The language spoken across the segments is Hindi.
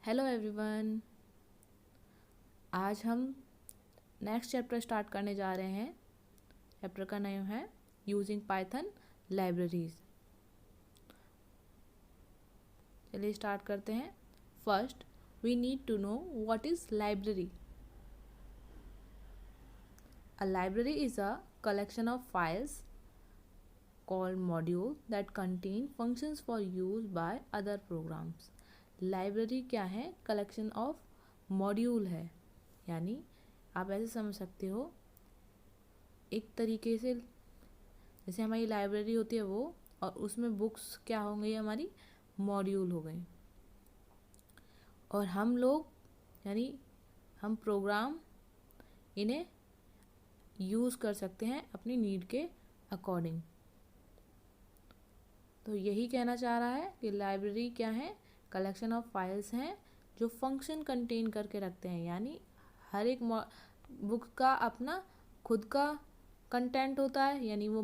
Hello everyone. आज हम नेक्स्ट चैप्टर स्टार्ट करने जा रहे हैं। चैप्टर का नाम है यूजिंग पाइथन लाइब्रेरीज। चलिए स्टार्ट करते हैं। First we need to know what is library. A library is a collection of files called module that contain functions for use by other programs. Library क्या है? कलेक्शन ऑफ मॉड्यूल है। यानी आप ऐसे समझ सकते हो, एक तरीके से जैसे हमारी लाइब्रेरी होती है वो, और उसमें बुक्स क्या हो गई, हमारी मॉड्यूल हो गई। और हम लोग यानी हम प्रोग्राम इन्हें यूज़ कर सकते हैं अपनी नीड के अकॉर्डिंग। तो यही कहना चाह रहा है कि लाइब्रेरी क्या है? कलेक्शन ऑफ फाइल्स हैं जो फंक्शन कंटेन करके रखते हैं। यानी हर एक बुक का अपना खुद का कंटेंट होता है, यानी वो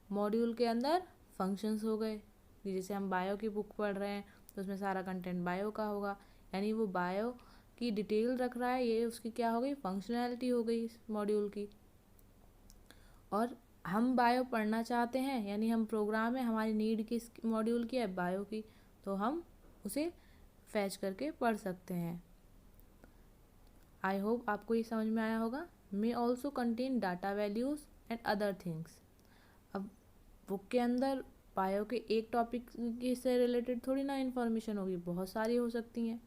मॉड्यूल के अंदर फंक्शंस हो गए। जैसे हम बायो की बुक पढ़ रहे हैं तो उसमें सारा कंटेंट बायो का होगा, यानी वो बायो की डिटेल रख रहा है, ये उसकी क्या हो गई? फंक्शनैलिटी हो गई इस मॉड्यूल की। और हम बायो पढ़ना चाहते हैं, यानी हम प्रोग्राम है, हमारी नीड किस मॉड्यूल की है? बायो की, तो हम उसे फैच करके पढ़ सकते हैं। आई होप आपको ये समझ में आया होगा। May also contain data values and other things. अब बुक के अंदर बायो के एक टॉपिक से रिलेटेड थोड़ी ना इन्फॉर्मेशन होगी, बहुत सारी हो सकती हैं।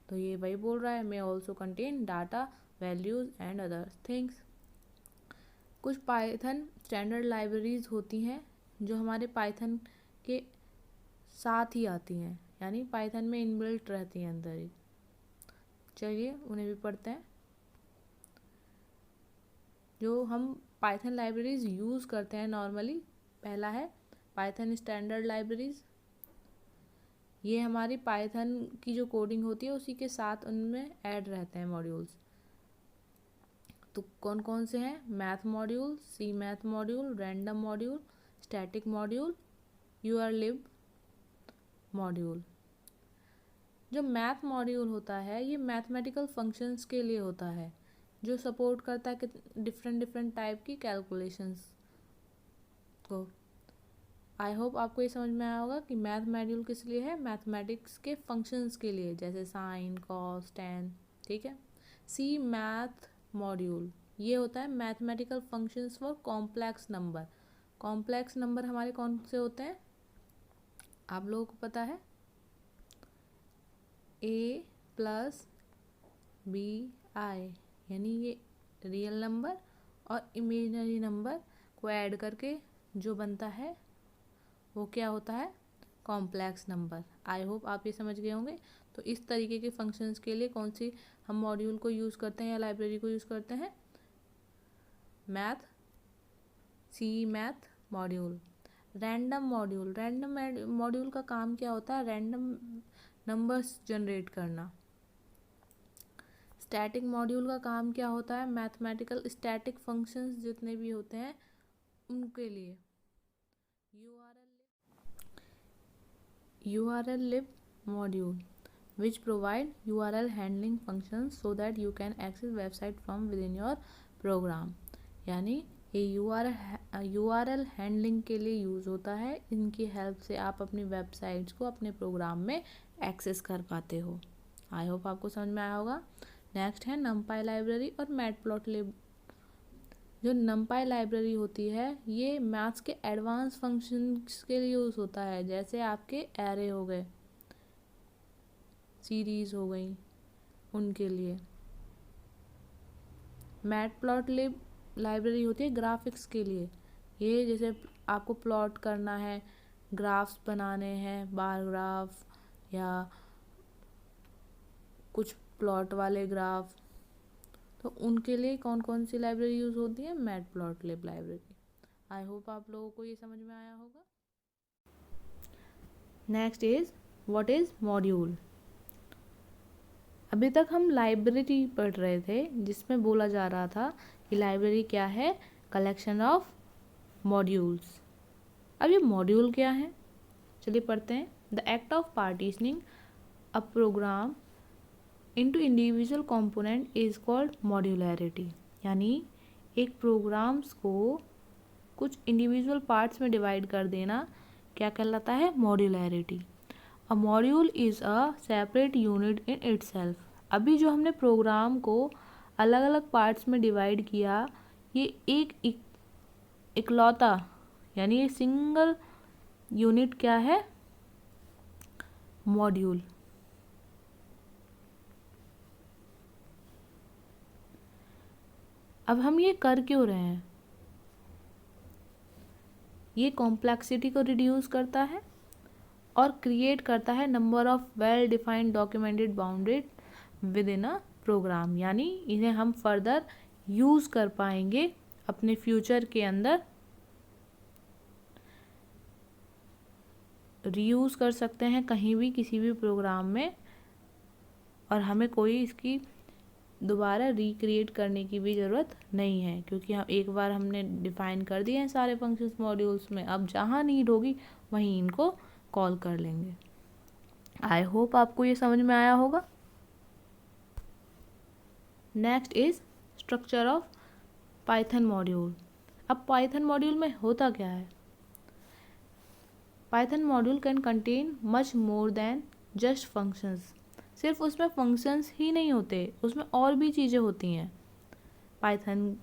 तो ये वही बोल रहा है, may also contain data values and other things. कुछ पाइथन स्टैंडर्ड लाइब्रेरीज होती हैं जो हमारे पाइथन के साथ ही आती हैं, यानी पाइथन में इनबिल्ट रहती हैं अंदर ही। चलिए उन्हें भी पढ़ते हैं। जो हम पाइथन लाइब्रेरीज यूज़ करते हैं नॉर्मली, पहला है पाइथन स्टैंडर्ड लाइब्रेरीज। ये हमारी पाइथन की जो कोडिंग होती है उसी के साथ उनमें ऐड रहते हैं मॉड्यूल्स। तो कौन कौन से हैं? Math module, C math module, random module, static module, urlib module. जो मैथ मॉड्यूल होता है ये मैथमेटिकल फंक्शंस के लिए होता है, जो सपोर्ट करता है कि डिफरेंट टाइप की कैलकुलेशंस को। आई होप आपको ये समझ में आया होगा कि मैथ मॉड्यूल किस लिए है? मैथमेटिक्स के फंक्शंस के लिए, जैसे साइन, कॉस, टेन। ठीक है। सी मैथ मॉड्यूल ये होता है mathematical functions for complex number. Complex number हमारे कौन से होते हैं? आप लोगों को पता है, ए प्लस बी आई, यानी ये रियल नंबर और इमेजिनरी नंबर को ऐड करके जो बनता है वो क्या होता है? Complex number. आई होप आप ये समझ गए होंगे। तो इस तरीके के फंक्शंस के लिए कौन सी हम मॉड्यूल को यूज़ करते हैं या लाइब्रेरी को यूज़ करते हैं? Math, C math module. Random module, random module का काम क्या होता है? रैंडम नंबर्स जनरेट करना। स्टैटिक मॉड्यूल का काम क्या होता है? मैथमेटिकल स्टैटिक फंक्शंस जितने भी होते हैं उनके लिए। url lib module which provide url handling functions so that you can access website from within your program। यानी ये url हैंडलिंग के लिए यूज़ होता है। इनकी हेल्प से आप अपनी वेबसाइट्स को अपने प्रोग्राम में एक्सेस कर पाते हो। आई होप आपको समझ में आया होगा। नेक्स्ट है numpy लाइब्रेरी और मैटप्लॉटलिब। जो numpy लाइब्रेरी होती है ये मैथ्स के एडवांस फंक्शंस के लिए यूज़ होता है, जैसे आपके एरे हो गए, सीरीज हो गई, उनके लिए। मैटप्लॉटलिब लाइब्रेरी होती है ग्राफिक्स के लिए। ये जैसे आपको प्लॉट करना है, ग्राफ्स बनाने हैं, बार ग्राफ या कुछ प्लॉट वाले ग्राफ, तो उनके लिए कौन कौन सी लाइब्रेरी यूज़ होती है? Matplotlib library. आई होप आप लोगों को ये समझ में आया होगा। Next is what is module. अभी तक हम लाइब्रेरी पढ़ रहे थे जिसमें बोला जा रहा था कि लाइब्रेरी क्या है? Collection of modules. अब ये मॉड्यूल क्या है? चलिए पढ़ते हैं। The act of partitioning a programme into individual component is called modularity. यानी एक प्रोग्राम्स को कुछ इंडिविजुअल पार्ट्स में डिवाइड कर देना क्या कहलाता है? Modularity. A module is a separate unit in itself. अभी जो हमने प्रोग्राम को अलग अलग पार्ट्स में डिवाइड किया, ये एक इकलौता यानी ये सिंगल यूनिट क्या है? मॉड्यूल। अब हम ये कर क्यों रहे हैं? ये कॉम्प्लेक्सिटी को रिड्यूस करता है और क्रिएट करता है number of well defined documented bounded within a program. यानी इन्हें हम फर्दर यूज़ कर पाएंगे अपने फ्यूचर के अंदर, रीयूज़ कर सकते हैं कहीं भी किसी भी प्रोग्राम में, और हमें कोई इसकी दोबारा रिक्रिएट करने की भी ज़रूरत नहीं है, क्योंकि हम एक बार हमने डिफ़ाइन कर दिए हैं सारे फंक्शंस मॉड्यूल्स में। अब जहाँ नीड होगी वहीं इनको कॉल कर लेंगे। आई होप आपको ये समझ में आया होगा। Next is structure of Python module. अब पाइथन मॉड्यूल में होता क्या है? Python module can contain much more than just functions. सिर्फ उसमें फंक्शंस ही नहीं होते, उसमें और भी चीज़ें होती हैं। Python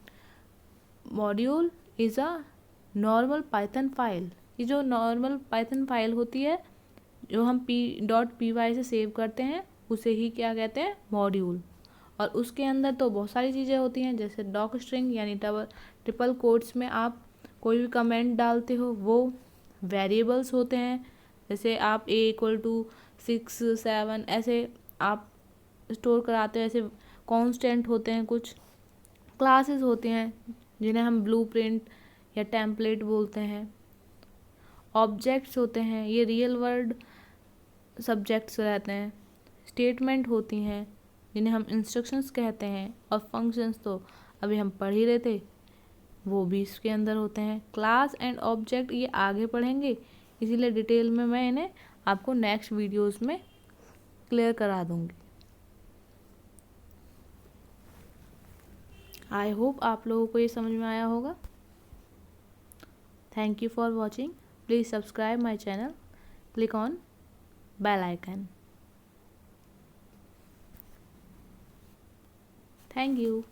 module is a normal Python file. ये जो नॉर्मल पाइथन फाइल होती है जो हम p.py से सेव करते हैं, उसे ही क्या कहते हैं? मॉड्यूल। और उसके अंदर तो बहुत सारी चीज़ें होती हैं, जैसे डॉक स्ट्रिंग यानी ट्रिपल कोट्स में आप कोई भी कमेंट डालते हो, वो वेरिएबल्स होते हैं। जैसे आप a=6 7 ऐसे आप स्टोर कराते हो, ऐसे कांस्टेंट होते हैं। कुछ क्लासेस होते हैं जिन्हें हम ब्लूप्रिंट या टेम्पलेट बोलते हैं। ऑब्जेक्ट्स होते हैं, ये रियल वर्ल्ड सब्जेक्ट्स रहते हैं। स्टेटमेंट होती हैं जिन्हें हम इंस्ट्रक्शंस कहते हैं। और फंक्शंस तो अभी हम पढ़ ही रहे थे, वो भी इसके अंदर होते हैं। क्लास एंड ऑब्जेक्ट ये आगे पढ़ेंगे, इसीलिए डिटेल में मैं इन्हें आपको नेक्स्ट वीडियोस में क्लियर करा दूंगी। आई होप आप लोगों को ये समझ में आया होगा। Thank you for watching. Please subscribe my channel, click on bell icon. Thank you.